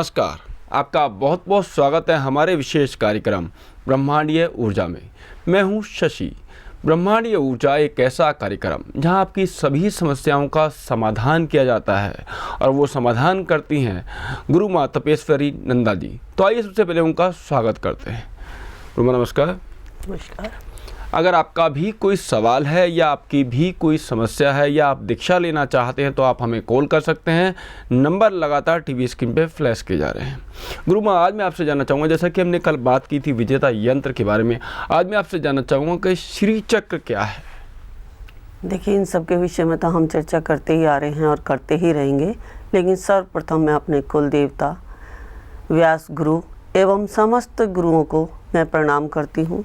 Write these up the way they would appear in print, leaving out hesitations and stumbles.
नमस्कार, आपका बहुत बहुत स्वागत है हमारे विशेष कार्यक्रम ब्रह्मांडीय ऊर्जा में। मैं हूं शशि। ब्रह्मांडीय ऊर्जा एक ऐसा कार्यक्रम जहां आपकी सभी समस्याओं का समाधान किया जाता है और वो समाधान करती हैं गुरु माँ तपेश्वरी नंदा जी। तो आइए सबसे पहले उनका स्वागत करते हैं। गुरु माँ नमस्कार। नमस्कार। अगर आपका भी कोई सवाल है या आपकी भी कोई समस्या है या आप दीक्षा लेना चाहते हैं तो आप हमें कॉल कर सकते हैं। नंबर लगातार टीवी स्क्रीन पे फ्लैश किए जा रहे हैं। गुरु माँ, आज मैं आपसे जानना चाहूँगा, जैसा कि हमने कल बात की थी विजेता यंत्र के बारे में, आज मैं आपसे जानना चाहूँगा कि श्री चक्र क्या है। देखिए, इन सब के विषय में तो हम चर्चा करते ही आ रहे हैं और करते ही रहेंगे, लेकिन सर्वप्रथम मैं अपने कुल देवता व्यास गुरु एवं समस्त गुरुओं को मैं प्रणाम करती हूँ,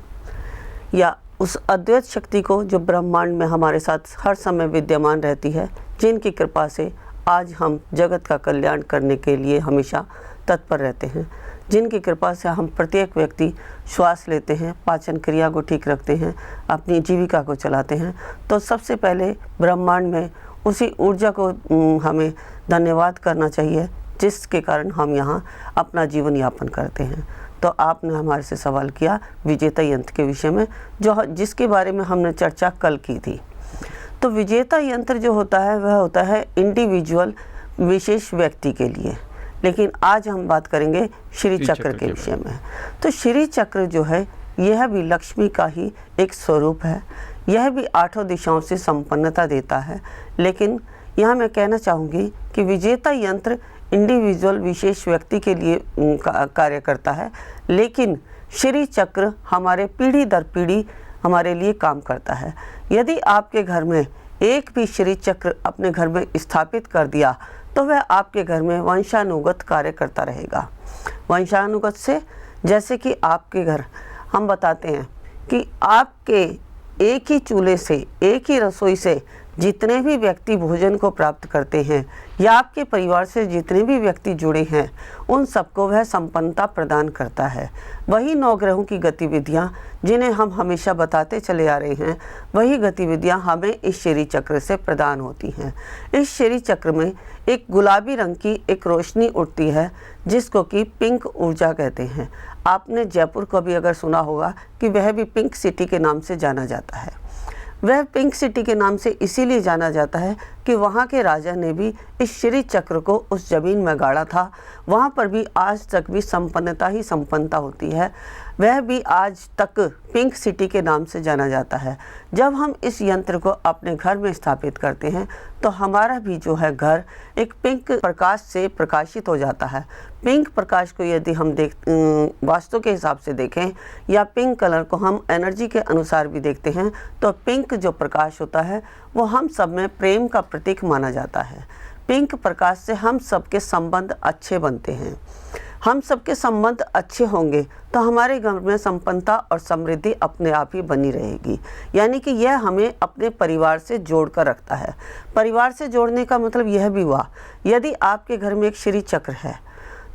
या उस अद्वैत शक्ति को जो ब्रह्मांड में हमारे साथ हर समय विद्यमान रहती है, जिनकी कृपा से आज हम जगत का कल्याण करने के लिए हमेशा तत्पर रहते हैं, जिनकी कृपा से हम प्रत्येक व्यक्ति श्वास लेते हैं, पाचन क्रिया को ठीक रखते हैं, अपनी जीविका को चलाते हैं। तो सबसे पहले ब्रह्मांड में उसी ऊर्जा को हमें धन्यवाद करना चाहिए, जिसके कारण हम यहाँ अपना जीवन यापन करते हैं। तो आपने हमारे से सवाल किया विजेता यंत्र के विषय में, जिसके बारे में हमने चर्चा कल की थी। तो विजेता यंत्र जो होता है वह होता है इंडिविजुअल, विशेष व्यक्ति के लिए, लेकिन आज हम बात करेंगे श्री चक्र के विषय में। तो श्री चक्र जो है यह भी लक्ष्मी का ही एक स्वरूप है। यह भी 8 दिशाओं से संपन्नता देता है, लेकिन यहाँ मैं कहना चाहूँगी कि विजेता यंत्र इंडिविजुअल, विशेष व्यक्ति के लिए कार्य करता है, लेकिन श्री चक्र हमारे पीढ़ी दर पीढ़ी हमारे लिए काम करता है। यदि आपके घर में एक भी श्री चक्र अपने घर में स्थापित कर दिया तो वह आपके घर में वंशानुगत कार्य करता रहेगा। वंशानुगत से जैसे कि आपके घर, हम बताते हैं कि आपके एक ही चूल्हे से, एक ही रसोई से जितने भी व्यक्ति भोजन को प्राप्त करते हैं, या आपके परिवार से जितने भी व्यक्ति जुड़े हैं, उन सबको वह संपन्नता प्रदान करता है। वही 9 ग्रहों की गतिविधियाँ जिन्हें हम हमेशा बताते चले आ रहे हैं, वही गतिविधियाँ हमें इस श्री चक्र से प्रदान होती हैं। इस श्री चक्र में एक गुलाबी रंग की एक रोशनी उठती है, जिसको कि पिंक ऊर्जा कहते हैं। आपने जयपुर को भी अगर सुना होगा कि वह भी पिंक सिटी के नाम से जाना जाता है। वह पिंक सिटी के नाम से इसीलिए जाना जाता है कि वहाँ के राजा ने भी इस श्री चक्र को उस ज़मीन में गाड़ा था। वहाँ पर भी आज तक भी संपन्नता ही संपन्नता होती है। वह भी आज तक पिंक सिटी के नाम से जाना जाता है। जब हम इस यंत्र को अपने घर में स्थापित करते हैं तो हमारा भी जो है घर एक पिंक प्रकाश से प्रकाशित हो जाता है। पिंक प्रकाश को यदि हम वास्तु के हिसाब से देखें, या पिंक कलर को हम एनर्जी के अनुसार भी देखते हैं, तो पिंक जो प्रकाश होता है वो हम सब में प्रेम का प्रतीक माना जाता है। पिंक प्रकाश से हम सबके संबंध अच्छे बनते हैं। हम सबके संबंध अच्छे होंगे तो हमारे घर में संपन्नता और समृद्धि अपने आप ही बनी रहेगी। यानी कि यह हमें अपने परिवार से जोड़ कर रखता है। परिवार से जोड़ने का मतलब यह भी हुआ, यदि आपके घर में एक श्री चक्र है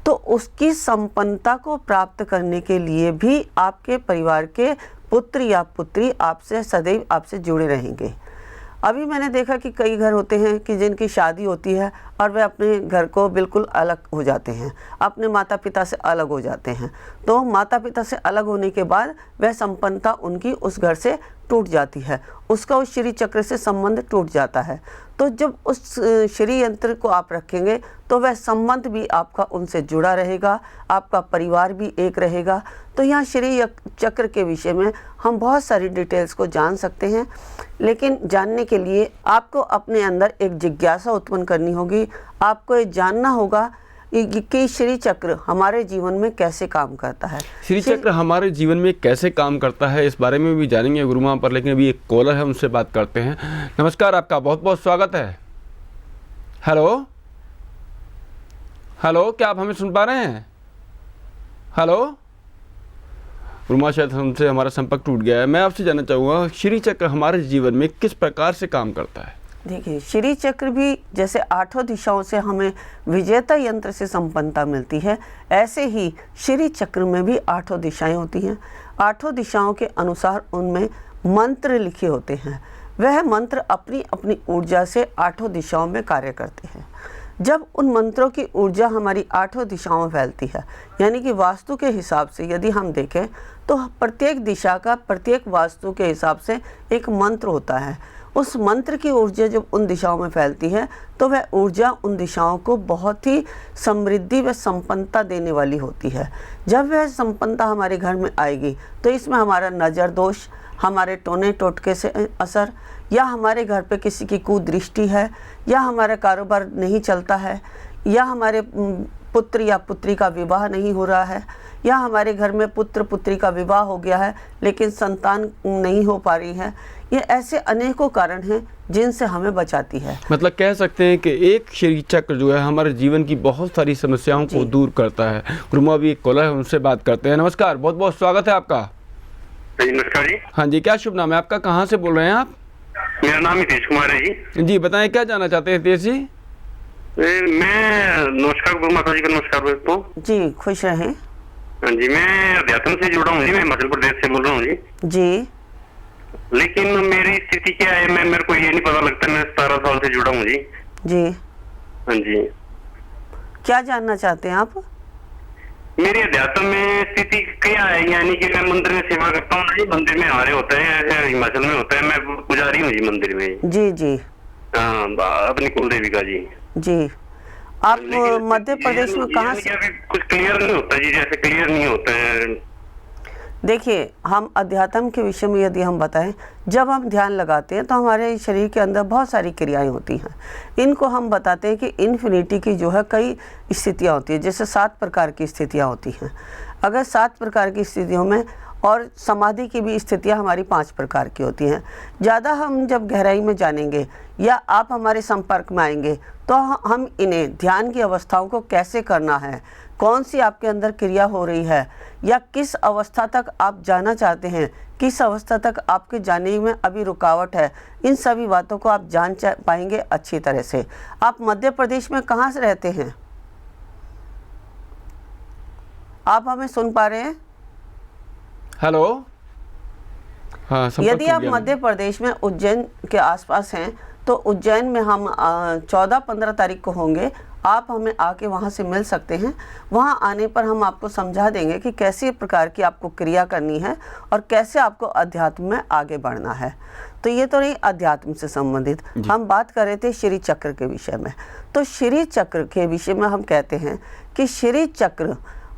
तो उसकी संपन्नता को प्राप्त करने के लिए भी आपके परिवार के पुत्र या पुत्री आपसे सदैव आपसे जुड़े रहेंगे। अभी मैंने देखा कि कई घर होते हैं कि जिनकी शादी होती है और वे अपने घर को बिल्कुल अलग हो जाते हैं, अपने माता पिता से अलग हो जाते हैं। तो माता पिता से अलग होने के बाद वह संपन्नता उनकी उस घर से टूट जाती है, उसका उस श्री चक्र से संबंध टूट जाता है। तो जब उस श्री यंत्र को आप रखेंगे तो वह संबंध भी आपका उनसे जुड़ा रहेगा, आपका परिवार भी एक रहेगा। तो यहाँ श्री चक्र के विषय में हम बहुत सारी डिटेल्स को जान सकते हैं, लेकिन जानने के लिए आपको अपने अंदर एक जिज्ञासा उत्पन्न करनी होगी। आपको ये जानना होगा कि श्री चक्र हमारे जीवन में कैसे काम करता है। श्री चक्र हमारे जीवन में कैसे काम करता है इस बारे में भी जानेंगे गुरु माँ पर, लेकिन अभी एक कॉलर है, उनसे बात करते हैं। नमस्कार, आपका बहुत बहुत स्वागत है। हेलो हेलो, क्या आप हमें सुन पा रहे हैं? हेलो गुरु माँ, शायद हमसे हमारा संपर्क टूट गया है। मैं आपसे जानना चाहूँगा श्री चक्र हमारे जीवन में किस प्रकार से काम करता है? देखिए, श्री चक्र भी जैसे 8 दिशाओं से हमें विजेता यंत्र से संपन्नता मिलती है, ऐसे ही श्री चक्र में भी 8 दिशाएं होती हैं। 8 दिशाओं के अनुसार उनमें मंत्र लिखे होते हैं। वह मंत्र अपनी अपनी ऊर्जा से 8 दिशाओं में कार्य करते हैं। जब उन मंत्रों की ऊर्जा हमारी आठों दिशाओं में फैलती है, यानी कि वास्तु के हिसाब से यदि हम देखें तो प्रत्येक दिशा का प्रत्येक वास्तु के हिसाब से एक मंत्र होता है। उस मंत्र की ऊर्जा जब उन दिशाओं में फैलती है तो वह ऊर्जा उन दिशाओं को बहुत ही समृद्धि व संपन्नता देने वाली होती है। जब वह संपन्नता हमारे घर में आएगी तो इसमें हमारा नज़र दोष, हमारे टोने टोटके से असर, या हमारे घर पे किसी की कुदृष्टि है, या हमारा कारोबार नहीं चलता है, या हमारे पुत्र या पुत्री का विवाह नहीं हो रहा है, या हमारे घर में पुत्र पुत्री का विवाह हो गया है लेकिन संतान नहीं हो पा रही है, ये ऐसे अनेकों कारण हैं जिनसे हमें बचाती है। मतलब कह सकते हैं कि एक श्री चक्र जो है हमारे जीवन की बहुत सारी समस्याओं को दूर करता है। गुरुमा भी एक कॉलर है, उनसे बात करते हैं। नमस्कार, बहुत बहुत स्वागत है आपका। नमस्कार जी। हाँ जी, क्या शुभ नाम है आपका, कहाँ से बोल रहे हैं आप? मेरा नाम हितेश कुमार है जी। जी बताएं, क्या जानना चाहते हैं हितेश जी? मैं नमस्कार गुरु माता जी का नमस्कार बोलता हूँ जी, खुश रहें। हाँ जी, मैं अध्यात्म से जुड़ा हूँ जी, मैं हिमाचल प्रदेश से बोल रहा हूँ जी। लेकिन मेरी स्थिति क्या है, मेरे को ये नहीं पता लगता। मैं 17 साल से जुड़ा हूँ जी। जी। हाँ जी। क्या जानना चाहते हैं आप? मेरी अध्यात्म में स्थिति क्या है, यानी कि मैं मंदिर में सेवा करता हूँ जी। मंदिर में हमारे होता है, हिमाचल में होता है, मैं पुजारी हूँ जी मंदिर में। जी जी। हाँ, अपनी कुल देवी का जी। जी। आप मध्य प्रदेश में कहाँ से? कुछ क्लियर नहीं होता जी, जैसे क्लियर नहीं होता है। देखिए, हम अध्यात्म के विषय में यदि हम बताएं, जब हम ध्यान लगाते हैं तो हमारे शरीर के अंदर बहुत सारी क्रियाएं होती हैं। इनको हम बताते हैं कि इन्फिनिटी की जो है कई स्थितियां होती हैं, जैसे 7 प्रकार की स्थितियां होती हैं। अगर 7 प्रकार की स्थितियों में, और समाधि की भी स्थितियां हमारी 5 प्रकार की होती हैं। ज़्यादा हम जब गहराई में जानेंगे या आप हमारे संपर्क में आएंगे तो हम इन्हें ध्यान की अवस्थाओं को कैसे करना है, कौन सी आपके अंदर क्रिया हो रही है, या किस अवस्था तक आप जाना चाहते हैं, किस अवस्था तक आपके जाने में अभी रुकावट है, इन सभी बातों को आप जान पाएंगे अच्छी तरह से। आप मध्य प्रदेश में कहाँ से रहते हैं? आप हमें सुन पा रहे हैं? हेलो। हाँ, यदि आप मध्य प्रदेश में उज्जैन के आसपास हैं तो उज्जैन में हम 14-15 तारीख को होंगे। आप हमें आके वहाँ से मिल सकते हैं। वहाँ आने पर हम आपको समझा देंगे कि कैसी प्रकार की आपको क्रिया करनी है और कैसे आपको अध्यात्म में आगे बढ़ना है। तो ये तो नहीं अध्यात्म से संबंधित, हम बात कर रहे थे श्री चक्र के विषय में। तो श्री चक्र के विषय में हम कहते हैं कि श्री चक्र,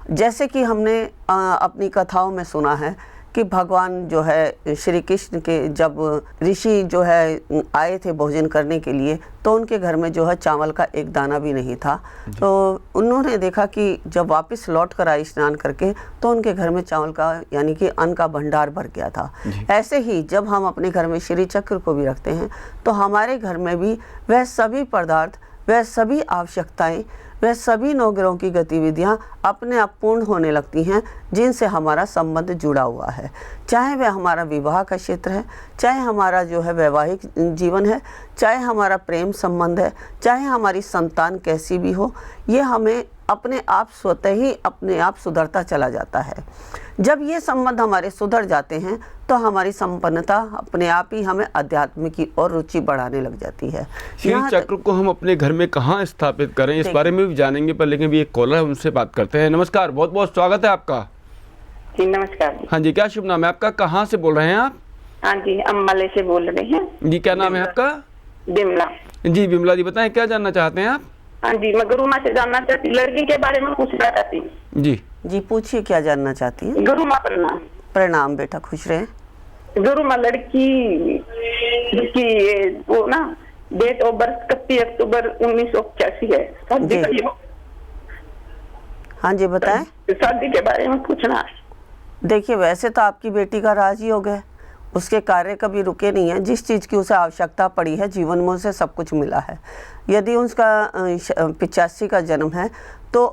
जैसे कि हमने अपनी कथाओं में सुना है कि भगवान जो है श्री कृष्ण के जब ऋषि जो है आए थे भोजन करने के लिए, तो उनके घर में जो है चावल का एक दाना भी नहीं था। तो उन्होंने देखा कि जब वापस लौट कर आए स्नान करके तो उनके घर में चावल का यानी कि अन्न का भंडार भर गया था। ऐसे ही जब हम अपने घर में श्री चक्र को भी रखते हैं तो हमारे घर में भी वह सभी पदार्थ, वह सभी आवश्यकताएं, वह सभी नवग्रहों की गतिविधियां अपने आप पूर्ण होने लगती हैं जिनसे हमारा संबंध जुड़ा हुआ है। चाहे वह हमारा विवाह का क्षेत्र है, चाहे हमारा जो है वैवाहिक जीवन है, चाहे हमारा प्रेम संबंध है, चाहे हमारी संतान कैसी भी हो, ये हमें अपने आप स्वतः ही अपने आप सुधरता चला जाता है। जब ये संबंध हमारे सुधर जाते हैं तो हमारी संपन्नता अपने आप ही हमें अध्यात्म की और रुचि बढ़ाने लग जाती है। श्री चक्र को हम अपने घर में कहाँ स्थापित करें, इस बारे में भी जानेंगे, पर लेकिन भी एक कॉलर है, उनसे बात करते हैं। नमस्कार, बहुत बहुत स्वागत है आपका। जी नमस्कार जी। हाँ जी, क्या शुभ नाम है आपका, कहाँ से बोल रहे हैं आप? हाँ जी, अम्बाले से बोल रहे हैं जी। क्या नाम है आपका? बिमला। जी बिमला जी, बताएं क्या जानना चाहते हैं आप? हाँ जी, मैं गुरु माँ से जानना चाहती, लड़की के बारे में पूछना चाहती हूँ। जी जी, पूछिए क्या जानना चाहती हैं? गुरु माँ प्रणाम। प्रणाम बेटा, खुश रहे। गुरु माँ, लड़की की वो ना डेट ऑफ बर्थ 31 अक्टूबर 1985 है। शादी जी। हाँ जी, बताएं। शादी के बारे में पूछना। देखिए, वैसे तो आपकी बेटी का राजयोग है, उसके कार्य कभी रुके नहीं हैं। जिस चीज़ की उसे आवश्यकता पड़ी है जीवन में उसे सब कुछ मिला है। यदि उसका 85 का जन्म है तो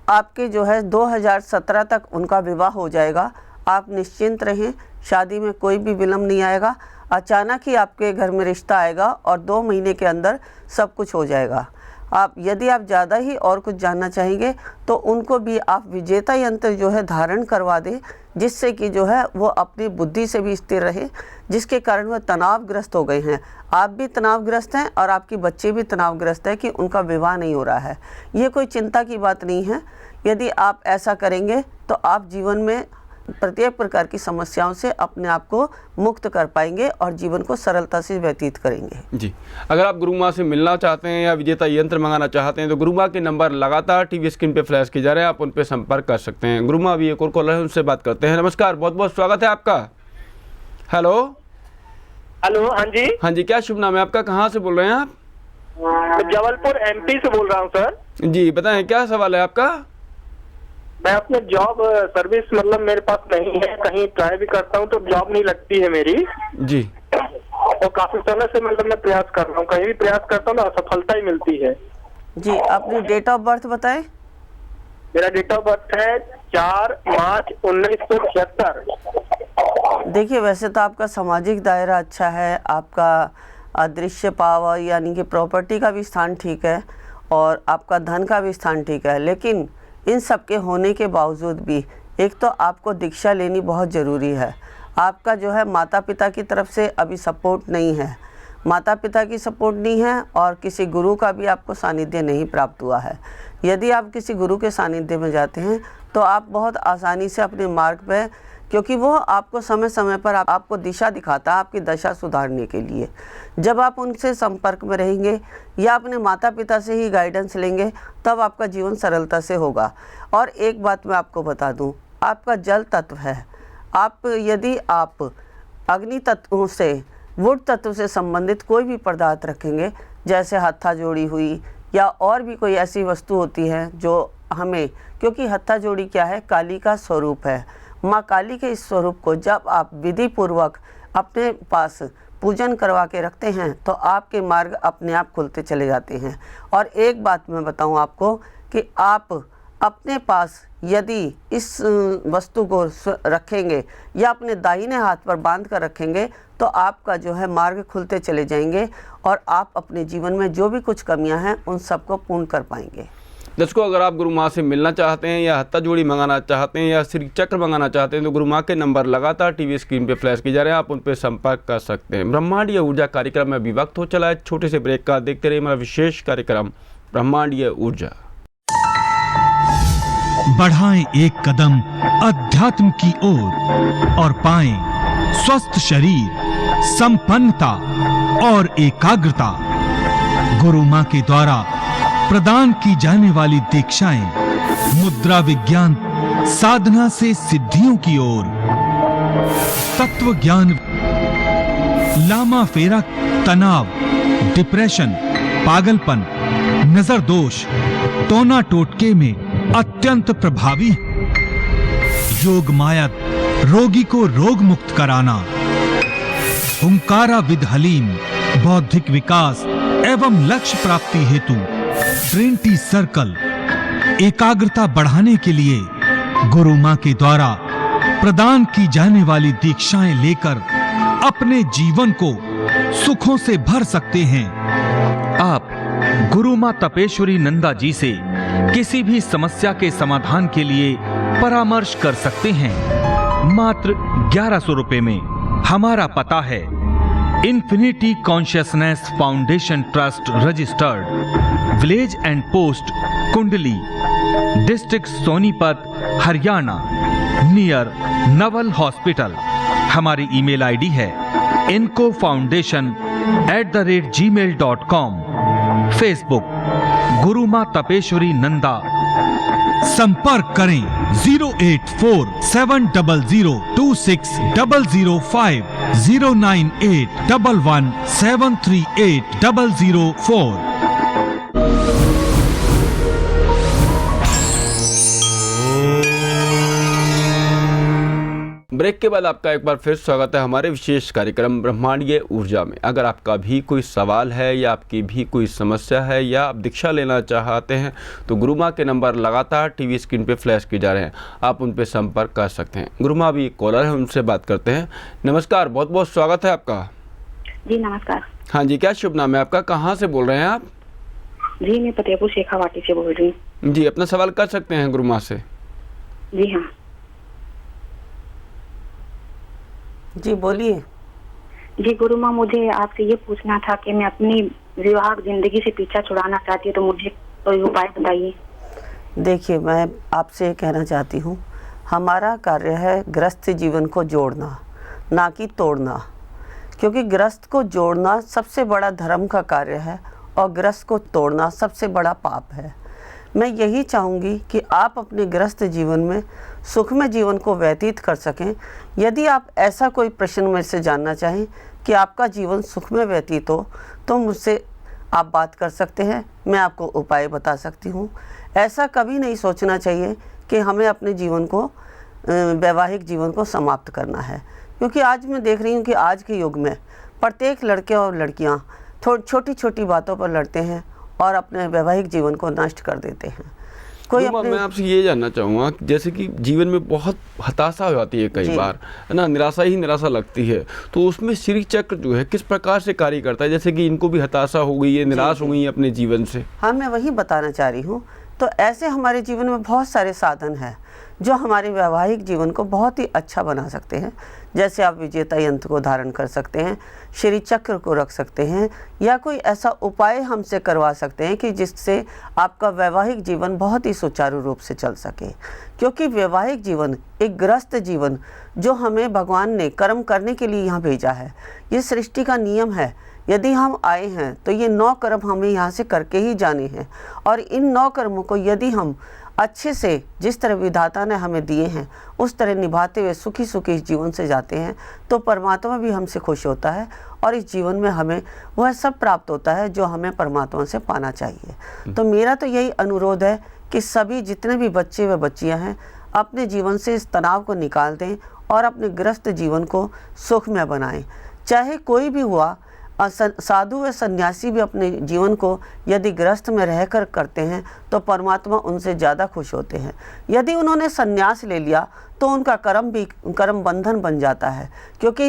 आपके जो है 2017 तक उनका विवाह हो जाएगा। आप निश्चिंत रहें, शादी में कोई भी विलम्ब नहीं आएगा। अचानक ही आपके घर में रिश्ता आएगा और 2 महीने के अंदर सब कुछ हो जाएगा। आप यदि आप ज़्यादा ही और कुछ जानना चाहेंगे तो उनको भी आप विजेता यंत्र जो है धारण करवा दें, जिससे कि जो है वो अपनी बुद्धि से भी स्थिर रहे, जिसके कारण वह तनावग्रस्त हो गए हैं। आप भी तनावग्रस्त हैं और आपके बच्चे भी तनावग्रस्त हैं कि उनका विवाह नहीं हो रहा है। ये कोई चिंता की बात नहीं है। यदि आप ऐसा करेंगे तो आप जीवन में प्रत्येक प्रकार की समस्याओं से अपने आप को मुक्त कर पाएंगे और जीवन को सरलता से व्यतीत करेंगे। जी, अगर आप गुरु माँ से मिलना चाहते हैं या विजेता यंत्र मंगाना चाहते हैं तो गुरु माँ के नंबर लगातार टीवी स्क्रीन पे फ्लैश किए जा रहे हैं, आप उन पे संपर्क कर सकते हैं। गुरु माँ अभी एक और कॉलर है, उनसे बात करते हैं। नमस्कार, बहुत बहुत स्वागत है आपका। हेलो। हेलो, हाँ जी। हाँ जी, क्या शुभ नाम है आपका, कहाँ से बोल रहे हैं आप? जबलपुर MP से बोल रहा हूँ सर। जी बताएं, क्या सवाल है आपका? मैं अपने जॉब सर्विस मतलब मेरे पास नहीं है, कहीं ट्राई भी करता हूँ तो जॉब नहीं लगती है मेरी जी। और काफी समय से मतलब मैं प्रयास कर रहा हूँ, कहीं भी प्रयास करता हूँ ना असफलता ही मिलती है। जी, अपनी डेट ऑफ बर्थ बताएं। मेरा डेट ऑफ बर्थ है 4 मार्च 1976। देखिए, वैसे तो आपका सामाजिक दायरा अच्छा है, आपका अदृश्य पावर यानी कि प्रॉपर्टी का भी स्थान ठीक है और आपका धन का भी स्थान ठीक है, लेकिन इन सब के होने के बावजूद भी एक तो आपको दीक्षा लेनी बहुत ज़रूरी है। आपका जो है माता पिता की तरफ से अभी सपोर्ट नहीं है, माता पिता की सपोर्ट नहीं है और किसी गुरु का भी आपको सानिध्य नहीं प्राप्त हुआ है। यदि आप किसी गुरु के सानिध्य में जाते हैं तो आप बहुत आसानी से अपने मार्ग पे, क्योंकि वो आपको समय समय पर आपको दिशा दिखाता है आपकी दशा सुधारने के लिए। जब आप उनसे संपर्क में रहेंगे या अपने माता पिता से ही गाइडेंस लेंगे तब आपका जीवन सरलता से होगा। और एक बात मैं आपको बता दूं, आपका जल तत्व है। यदि आप अग्नि तत्वों से, वुड तत्व से संबंधित कोई भी पदार्थ रखेंगे, जैसे हत्था जोड़ी हुई या और भी कोई ऐसी वस्तु होती है जो हमें, क्योंकि हत्था जोड़ी क्या है, काली का स्वरूप है। माँ काली के इस स्वरूप को जब आप विधि पूर्वक अपने पास पूजन करवा के रखते हैं तो आपके मार्ग अपने आप खुलते चले जाते हैं। और एक बात मैं बताऊं आपको कि आप अपने पास यदि इस वस्तु को रखेंगे या अपने दाहिने हाथ पर बांध कर रखेंगे तो आपका जो है मार्ग खुलते चले जाएंगे और आप अपने जीवन में जो भी कुछ कमियां हैं उन सबको पूर्ण कर पाएंगे। दर्शकों, अगर आप गुरु माँ से मिलना चाहते हैं या हत्था जोड़ी मंगाना चाहते हैं या श्री चक्र मंगाना चाहते हैं तो गुरु माँ के नंबर लगातार टीवी स्क्रीन पे फ्लैश किए जा रहे हैं, आप उन पर संपर्क कर सकते हैं। ब्रह्मांडीय ऊर्जा कार्यक्रम में अभी वक्त हो चला है छोटे से ब्रेक का। देखते रहिए हमारा विशेष कार्यक्रम ब्रह्मांडीय ऊर्जा। बढ़ाएं एक कदम अध्यात्म की ओर और पाएं स्वस्थ शरीर, संपन्नता और एकाग्रता। गुरु माँ के द्वारा प्रदान की जाने वाली दीक्षाएं मुद्रा विज्ञान साधना से सिद्धियों की ओर, तत्व ज्ञान, लामा फेरा, तनाव, डिप्रेशन, पागलपन, नजर दोष, टोना टोटके में अत्यंत प्रभावी। योग माया रोगी को रोग मुक्त कराना। हुंकारा विद हलीम बौद्धिक विकास एवं लक्ष्य प्राप्ति हेतु ट्रिनिटी सर्कल। एकाग्रता बढ़ाने के लिए गुरु माँ के द्वारा प्रदान की जाने वाली दीक्षाएं लेकर अपने जीवन को सुखों से भर सकते हैं। आप गुरु माँ तपेश्वरी नंदा जी से किसी भी समस्या के समाधान के लिए परामर्श कर सकते हैं। मात्र 1100 रुपए में। हमारा पता है infinity consciousness foundation trust registered, village and post Kundli, district Sonipat, Haryana, near Naval hospital. हमारी ईमेल आईडी है incofoundation@gmail.com। फेसबुक गुरु माँ तपेश्वरी नंदा। संपर्क करें 08470026005, 09811738004। ब्रेक के बाद आपका एक बार फिर स्वागत है हमारे विशेष कार्यक्रम ब्रह्मांडीय ऊर्जा में। अगर आपका भी कोई सवाल है या आपकी भी कोई समस्या है या आप दीक्षा लेना चाहते हैं तो गुरु माँ के नंबर लगातार टीवी स्क्रीन पे फ्लैश किए जा रहे हैं, आप उन पे संपर्क कर सकते हैं। गुरु माँ अभी कॉलर है, उनसे बात करते हैं। नमस्कार, बहुत बहुत स्वागत है आपका। जी नमस्कार। हाँ जी, क्या शुभ नाम है आपका, कहाँ से बोल रहे हैं आप? जी, मैं फतेहपुर शेखावाटी से बोल रही हूँ। जी, अपना सवाल कर सकते हैं गुरु माँ से। जी हाँ। जी बोलिए। जी गुरु माँ, मुझे आपसे ये पूछना था कि मैं अपनी विवाह जिंदगी से पीछा छुड़ाना चाहती हूँ, तो मुझे कोई उपाय बताइए। देखिए, मैं आपसे ये कहना चाहती हूँ, हमारा कार्य है गृहस्थ जीवन को जोड़ना, ना कि तोड़ना। क्योंकि गृहस्थ को जोड़ना सबसे बड़ा धर्म का कार्य है और गृहस्थ को तोड़ना सबसे बड़ा पाप है। मैं यही चाहूँगी कि आप अपने गृहस्थ जीवन में सुखमय जीवन को व्यतीत कर सकें। यदि आप ऐसा कोई प्रश्न मेरे से जानना चाहें कि आपका जीवन सुखमय व्यतीत हो, तो मुझसे आप बात कर सकते हैं, मैं आपको उपाय बता सकती हूँ। ऐसा कभी नहीं सोचना चाहिए कि हमें अपने जीवन को, वैवाहिक जीवन को समाप्त करना है। क्योंकि आज मैं देख रही हूँ कि आज के युग में प्रत्येक लड़के और लड़कियाँ छोटी छोटी बातों पर लड़ते हैं और अपने वैवाहिक जीवन को नष्ट कर देते हैं। कोई गुरु माँ, मैं आपसे ये जानना चाहूँगा, जैसे कि जीवन में बहुत हताशा हो जाती है कई बार, है ना, निराशा ही निराशा लगती है, तो उसमें श्री चक्र जो है किस प्रकार से कार्य करता है? जैसे कि इनको भी हताशा हो गई है, निराश हो गई है अपने जीवन से। हाँ, मैं वही बताना चाह रही हूँ। तो ऐसे हमारे जीवन में बहुत सारे साधन हैं जो हमारे वैवाहिक जीवन को बहुत ही अच्छा बना सकते हैं। जैसे आप विजेता यंत्र को धारण कर सकते हैं, श्री चक्र को रख सकते हैं, या कोई ऐसा उपाय हमसे करवा सकते हैं कि जिससे आपका वैवाहिक जीवन बहुत ही सुचारू रूप से चल सके। क्योंकि वैवाहिक जीवन एक गृहस्थ जीवन जो हमें भगवान ने कर्म करने के लिए यहाँ भेजा है, ये सृष्टि का नियम है। यदि हम आए हैं तो ये 9 कर्म हमें यहाँ से करके ही जाने हैं, और इन 9 कर्मों को यदि हम अच्छे से, जिस तरह विधाता ने हमें दिए हैं, उस तरह निभाते हुए सुखी सुखी इस जीवन से जाते हैं, तो परमात्मा भी हमसे खुश होता है और इस जीवन में हमें वह सब प्राप्त होता है जो हमें परमात्मा से पाना चाहिए। तो मेरा तो यही अनुरोध है कि सभी जितने भी बच्चे व बच्चियाँ हैं, अपने जीवन से इस तनाव को निकाल दें और अपने गृहस्थ जीवन को सुखमय बनाएं। चाहे कोई भी हुआ, साधु व सन्यासी भी अपने जीवन को यदि गृहस्थ में रहकर करते हैं तो परमात्मा उनसे ज़्यादा खुश होते हैं। यदि उन्होंने सन्यास ले लिया तो उनका कर्म भी कर्म बंधन बन जाता है, क्योंकि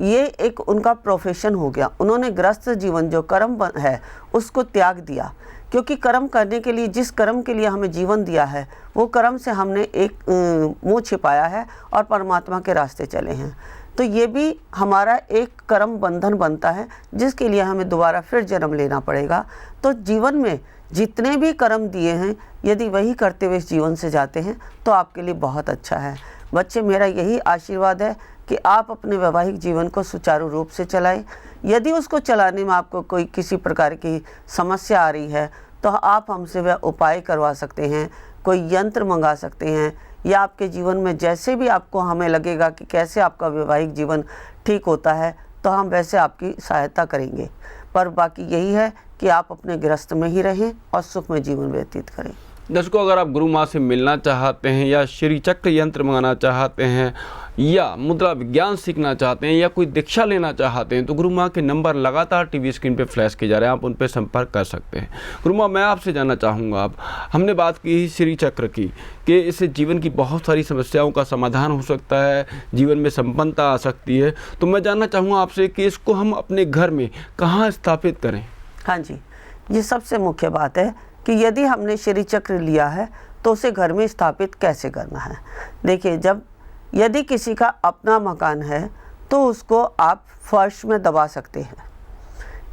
ये एक उनका प्रोफेशन हो गया। उन्होंने गृहस्थ जीवन जो कर्म है उसको त्याग दिया, क्योंकि कर्म करने के लिए, जिस कर्म के लिए हमें जीवन दिया है, वो कर्म से हमने एक मुँह छिपाया है और परमात्मा के रास्ते चले हैं। तो ये भी हमारा एक कर्म बंधन बनता है, जिसके लिए हमें दोबारा फिर जन्म लेना पड़ेगा। तो जीवन में जितने भी कर्म दिए हैं, यदि वही करते हुए इस जीवन से जाते हैं तो आपके लिए बहुत अच्छा है। बच्चे, मेरा यही आशीर्वाद है कि आप अपने वैवाहिक जीवन को सुचारू रूप से चलाएं। यदि उसको चलाने में आपको कोई किसी प्रकार की समस्या आ रही है तो आप हमसे वह उपाय करवा सकते हैं, कोई यंत्र मंगा सकते हैं, या आपके जीवन में जैसे भी आपको हमें लगेगा कि कैसे आपका वैवाहिक जीवन ठीक होता है, तो हम वैसे आपकी सहायता करेंगे। पर बाकी यही है कि आप अपने गृहस्थ में ही रहें और सुखमय जीवन व्यतीत करें। दर्शकों, अगर आप गुरु माँ से मिलना चाहते हैं, या श्री चक्र यंत्र मंगाना चाहते हैं, या मुद्रा विज्ञान सीखना चाहते हैं, या कोई दीक्षा लेना चाहते हैं, तो गुरु माँ के नंबर लगातार टीवी स्क्रीन पे फ्लैश किए जा रहे हैं, आप उन पर संपर्क कर सकते हैं। गुरु माँ, मैं आपसे जानना चाहूँगा, अब हमने बात की श्री चक्र की कि इससे जीवन की बहुत सारी समस्याओं का समाधान हो सकता है, जीवन में संपन्नता आ सकती है। तो मैं जानना चाहूँगा आपसे कि इसको हम अपने घर में कहाँ स्थापित करें? हाँ जी, ये सबसे मुख्य बात है कि यदि हमने श्री चक्र लिया है तो उसे घर में स्थापित कैसे करना है। देखिए, यदि किसी का अपना मकान है तो उसको आप फर्श में दबा सकते हैं।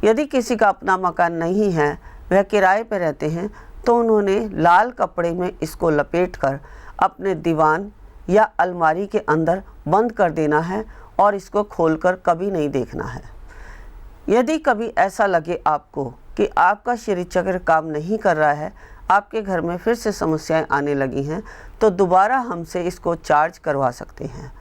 यदि किसी का अपना मकान नहीं है, वह किराए पर रहते हैं, तो उन्होंने लाल कपड़े में इसको लपेटकर अपने दीवान या अलमारी के अंदर बंद कर देना है और इसको खोलकर कभी नहीं देखना है। यदि कभी ऐसा लगे आपको कि आपका श्री चक्र काम नहीं कर रहा है, आपके घर में फिर से समस्याएं आने लगी हैं, तो दोबारा हमसे इसको चार्ज करवा सकते हैं।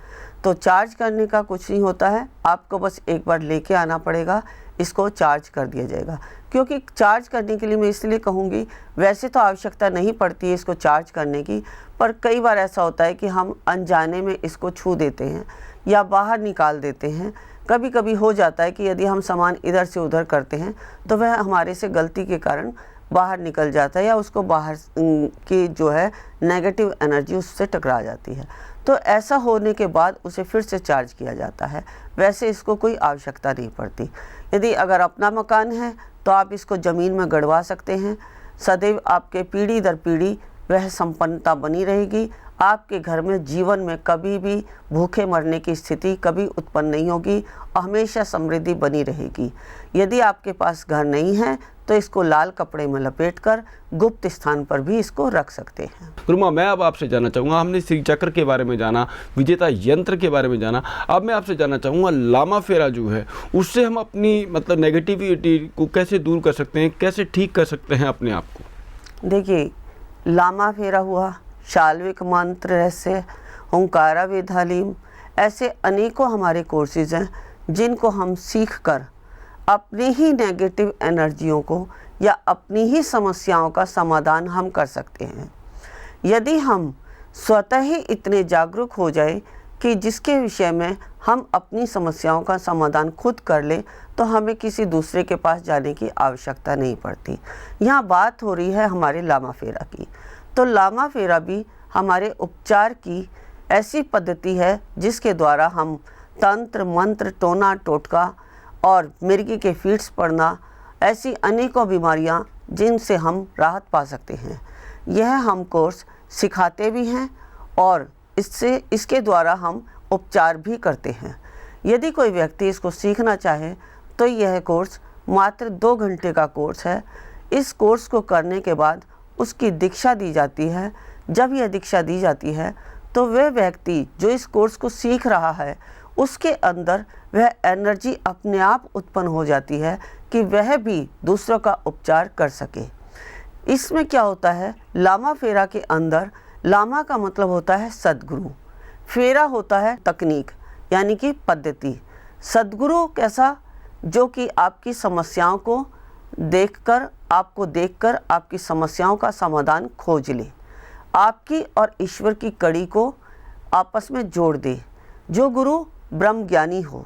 तो चार्ज करने का कुछ नहीं होता है, आपको बस एक बार लेके आना पड़ेगा, इसको चार्ज कर दिया जाएगा। क्योंकि चार्ज करने के लिए मैं इसलिए कहूँगी, वैसे तो आवश्यकता नहीं पड़ती है इसको चार्ज करने की, पर कई बार ऐसा होता है कि हम अनजाने में इसको छू देते हैं या बाहर निकाल देते हैं। कभी कभी हो जाता है कि यदि हम सामान इधर से उधर करते हैं तो वह हमारे से गलती के कारण बाहर निकल जाता है, या उसको बाहर की जो है नेगेटिव एनर्जी उससे टकरा जाती है। तो ऐसा होने के बाद उसे फिर से चार्ज किया जाता है। वैसे इसको कोई आवश्यकता नहीं पड़ती। यदि अगर अपना मकान है तो आप इसको ज़मीन में गड़वा सकते हैं, सदैव आपके पीढ़ी दर पीढ़ी वह संपन्नता बनी रहेगी। आपके घर में जीवन में कभी भी भूखे मरने की स्थिति कभी उत्पन्न नहीं होगी, हमेशा समृद्धि बनी रहेगी। यदि आपके पास घर नहीं है तो इसको लाल कपड़े में लपेटकर गुप्त स्थान पर भी इसको रख सकते हैं। गुरुमा, मैं अब आपसे जानना चाहूँगा, हमने श्री चक्र के बारे में जाना, विजेता यंत्र के बारे में जाना, अब मैं आपसे जानना चाहूँगा लामा फेरा जो है उससे हम अपनी मतलब नेगेटिविटी को कैसे दूर कर सकते हैं, कैसे ठीक कर सकते हैं अपने आप को? देखिए, लामा फेरा हुआ, शाल्विक मंत्र रहस्य, ओंकारा वेदालीम, ऐसे अनेकों हमारे कोर्सेज हैं जिनको हम सीख कर अपनी ही नेगेटिव एनर्जियों को या अपनी ही समस्याओं का समाधान हम कर सकते हैं। यदि हम स्वतः ही इतने जागरूक हो जाए कि जिसके विषय में हम अपनी समस्याओं का समाधान खुद कर लें तो हमें किसी दूसरे के पास जाने की आवश्यकता नहीं पड़ती। यहाँ बात हो रही है हमारे लामा फेरा की। तो लामा फेरा भी हमारे उपचार की ऐसी पद्धति है जिसके द्वारा हम तंत्र मंत्र टोना टोटका और मिर्गी के फीड्स पड़ना, ऐसी अनेकों बीमारियां जिनसे हम राहत पा सकते हैं, यह हम कोर्स सिखाते भी हैं और इसके द्वारा हम उपचार भी करते हैं। यदि कोई व्यक्ति इसको सीखना चाहे तो यह कोर्स मात्र 2 घंटे का कोर्स है। इस कोर्स को करने के बाद उसकी दीक्षा दी जाती है। जब यह दीक्षा दी जाती है तो वह व्यक्ति जो इस कोर्स को सीख रहा है उसके अंदर वह एनर्जी अपने आप उत्पन्न हो जाती है कि वह भी दूसरों का उपचार कर सके। इसमें क्या होता है, लामा फेरा के अंदर लामा का मतलब होता है सद्गुरु, फेरा होता है तकनीक यानी कि पद्धति। सद्गुरु कैसा, जो कि आपकी समस्याओं को देखकर आपकी समस्याओं का समाधान खोज ले, आपकी और ईश्वर की कड़ी को आपस में जोड़ दे। जो गुरु ब्रह्म ज्ञानी हो,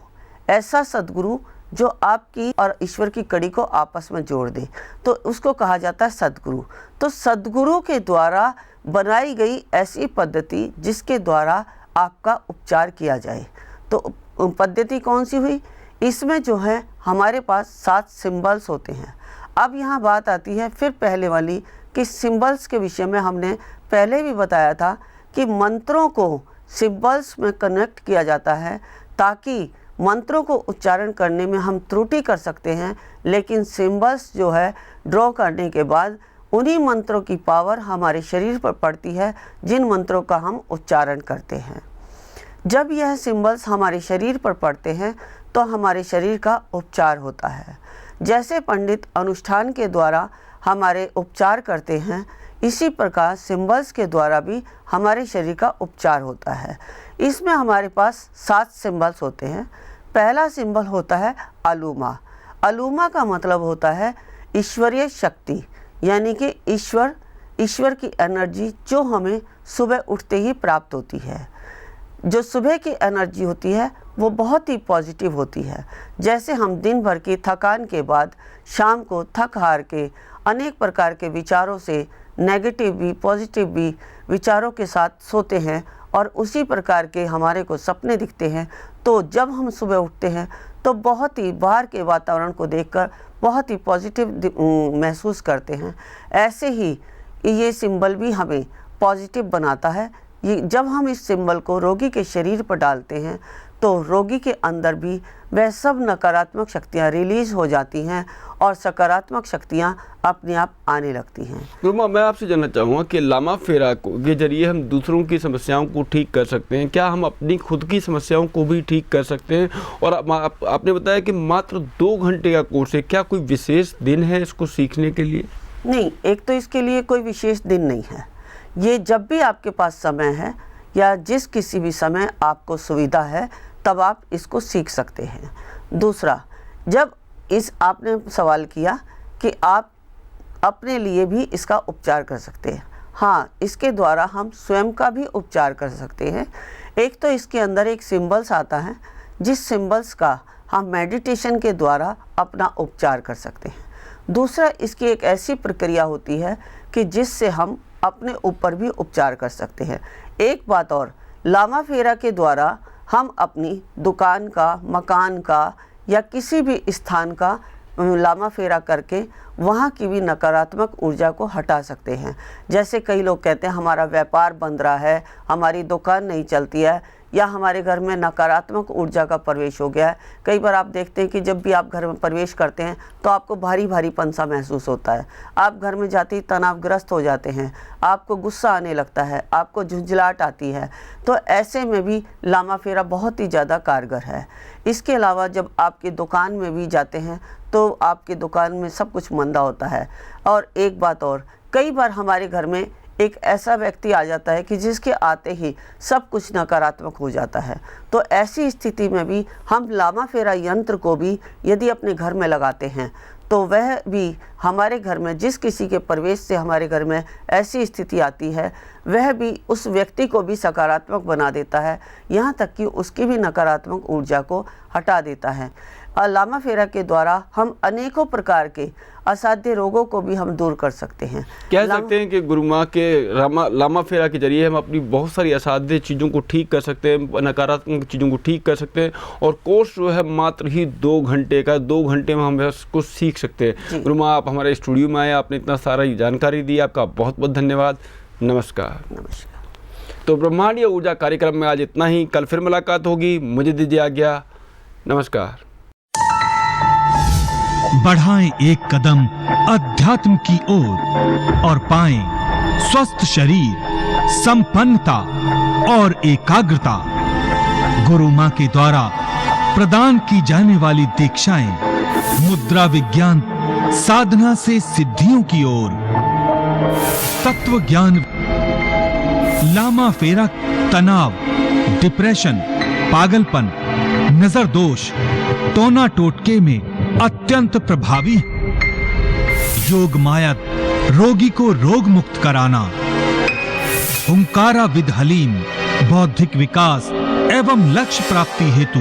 ऐसा सद्गुरु जो आपकी और ईश्वर की कड़ी को आपस में जोड़ दे, तो उसको कहा जाता है सद्गुरु। तो सद्गुरु के द्वारा बनाई गई ऐसी पद्धति जिसके द्वारा आपका उपचार किया जाए। तो पद्धति कौन सी हुई, इसमें जो है हमारे पास 7 सिंबल्स होते हैं। अब यहाँ बात आती है फिर पहले वाली कि सिंबल्स के विषय में हमने पहले भी बताया था कि मंत्रों को सिंबल्स में कनेक्ट किया जाता है ताकि मंत्रों को उच्चारण करने में हम त्रुटि कर सकते हैं, लेकिन सिंबल्स जो है ड्रॉ करने के बाद उन्हीं मंत्रों की पावर हमारे शरीर पर पड़ती है जिन मंत्रों का हम उच्चारण करते हैं। जब यह सिंबल्स हमारे शरीर पर पड़ते हैं तो हमारे शरीर का उपचार होता है। जैसे पंडित अनुष्ठान के द्वारा हमारे उपचार करते हैं, इसी प्रकार सिंबल्स के द्वारा भी हमारे शरीर का उपचार होता है। इसमें हमारे पास 7 सिंबल्स होते हैं। पहला सिंबल होता है अलूमा। अलूमा का मतलब होता है ईश्वरीय शक्ति, यानी कि ईश्वर की एनर्जी जो हमें सुबह उठते ही प्राप्त होती है। जो सुबह की एनर्जी होती है वो बहुत ही पॉजिटिव होती है। जैसे हम दिन भर की थकान के बाद शाम को थक हार के अनेक प्रकार के विचारों से, नेगेटिव भी पॉजिटिव भी विचारों के साथ सोते हैं और उसी प्रकार के हमारे को सपने दिखते हैं, तो जब हम सुबह उठते हैं तो बहुत ही बाहर के वातावरण को देखकर बहुत ही पॉजिटिव महसूस करते हैं। ऐसे ही ये सिंबल भी हमें पॉजिटिव बनाता है। ये जब हम इस सिंबल को रोगी के शरीर पर डालते हैं तो रोगी के अंदर भी वह सब नकारात्मक शक्तियाँ रिलीज हो जाती हैं और सकारात्मक शक्तियाँ अपने आप आने लगती हैं। गुरुमा, मैं आपसे जानना चाहूँगा कि लामा फेरा के जरिए हम दूसरों की समस्याओं को ठीक कर सकते हैं, क्या हम अपनी खुद की समस्याओं को भी ठीक कर सकते हैं? और आपने बताया कि मात्र 2 घंटे का कोर्स है, क्या कोई विशेष दिन है इसको सीखने के लिए? नहीं, एक तो इसके लिए कोई विशेष दिन नहीं है। ये जब भी आपके पास समय है या जिस किसी भी समय आपको सुविधा है तब आप इसको सीख सकते हैं। दूसरा, जब आपने सवाल किया कि आप अपने लिए भी इसका उपचार कर सकते हैं। हाँ, इसके द्वारा हम स्वयं का भी उपचार कर सकते हैं। एक तो इसके अंदर एक सिंबल्स आता है जिस सिंबल्स का हम मेडिटेशन के द्वारा अपना उपचार कर सकते हैं। दूसरा, इसकी एक ऐसी प्रक्रिया होती है कि जिससे हम अपने ऊपर भी उपचार कर सकते हैं। एक बात और, लामा फेरा के द्वारा हम अपनी दुकान का, मकान का या किसी भी स्थान का लामा फेरा करके वहाँ की भी नकारात्मक ऊर्जा को हटा सकते हैं। जैसे कई लोग कहते हैं हमारा व्यापार बंद रहा है, हमारी दुकान नहीं चलती है, या हमारे घर में नकारात्मक ऊर्जा का प्रवेश हो गया है। कई बार आप देखते हैं कि जब भी आप घर में प्रवेश करते हैं तो आपको भारी भारीपन सा महसूस होता है, आप घर में जाते ही तनावग्रस्त हो जाते हैं, आपको गुस्सा आने लगता है, आपको झुंझलाहट आती है। तो ऐसे में भी लामा फेरा बहुत ही ज़्यादा कारगर है। इसके अलावा जब आपकी दुकान में भी जाते हैं तो आपकी दुकान में सब कुछ मंदा होता है। और एक बात और, कई बार हमारे घर में एक ऐसा व्यक्ति आ जाता है कि जिसके आते ही सब कुछ नकारात्मक हो जाता है। तो ऐसी स्थिति में भी हम लामा फेरा यंत्र को भी यदि अपने घर में लगाते हैं तो वह भी हमारे घर में जिस किसी के प्रवेश से हमारे घर में ऐसी स्थिति आती है वह भी उस व्यक्ति को भी सकारात्मक बना देता है, यहाँ तक कि उसकी भी नकारात्मक ऊर्जा को हटा देता है। लामा फेरा के द्वारा हम अनेकों प्रकार के असाध्य रोगों को भी हम दूर कर सकते हैं। कह सकते हैं कि गुरु माँ के लामा फेरा के जरिए हम अपनी बहुत सारी असाध्य चीज़ों को ठीक कर सकते हैं, नकारात्मक चीज़ों को ठीक कर सकते हैं। और कोर्स जो है मात्र ही 2 घंटे का, 2 घंटे में हम कुछ सीख सकते हैं। गुरु माँ, आप हमारे स्टूडियो में आए, आपने इतना सारा जानकारी दी, आपका बहुत बहुत धन्यवाद। नमस्कार। नमस्कार। तो ब्रह्मांडीय ऊर्जा कार्यक्रम में आज इतना ही। कल फिर मुलाकात होगी। मुझे दीजिए आज्ञा। नमस्कार। बढ़ाएं एक कदम अध्यात्म की ओर और पाएं स्वस्थ शरीर, संपन्नता और एकाग्रता। गुरु मां के द्वारा प्रदान की जाने वाली दीक्षाएं मुद्रा विज्ञान साधना से सिद्धियों की ओर, तत्व ज्ञान, लामा फेरा, तनाव, डिप्रेशन, पागलपन, नजर दोष, टोना टोटके में अत्यंत प्रभावी। योग माया रोगी को रोग मुक्त कराना। ओंकारा विद हलीम बौद्धिक विकास एवं लक्ष्य प्राप्ति हेतु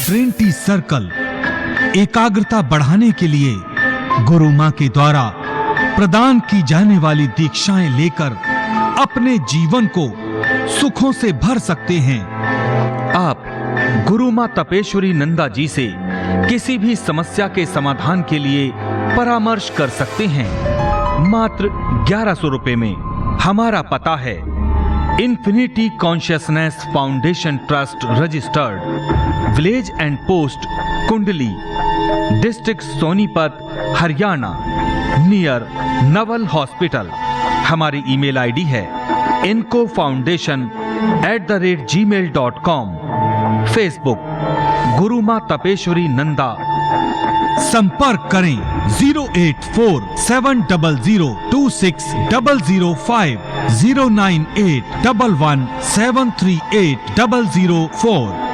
ट्रिनिटी सर्कल। एकाग्रता बढ़ाने के लिए गुरु मां के द्वारा प्रदान की जाने वाली दीक्षाएं लेकर अपने जीवन को सुखों से भर सकते हैं। आप गुरु मां तपेश्वरी नंदा जी से किसी भी समस्या के समाधान के लिए परामर्श कर सकते हैं। मात्र 1100 रुपए में। हमारा पता है infinity consciousness foundation trust registered, village and post Kundli, district Sonipat, Haryana, near Naval hospital. हमारी ईमेल आईडी है incofoundation@gmail.com। फेसबुक गुरु मां तपेश्वरी नंदा। संपर्क करें 084-700-260005, 098-11-738-004।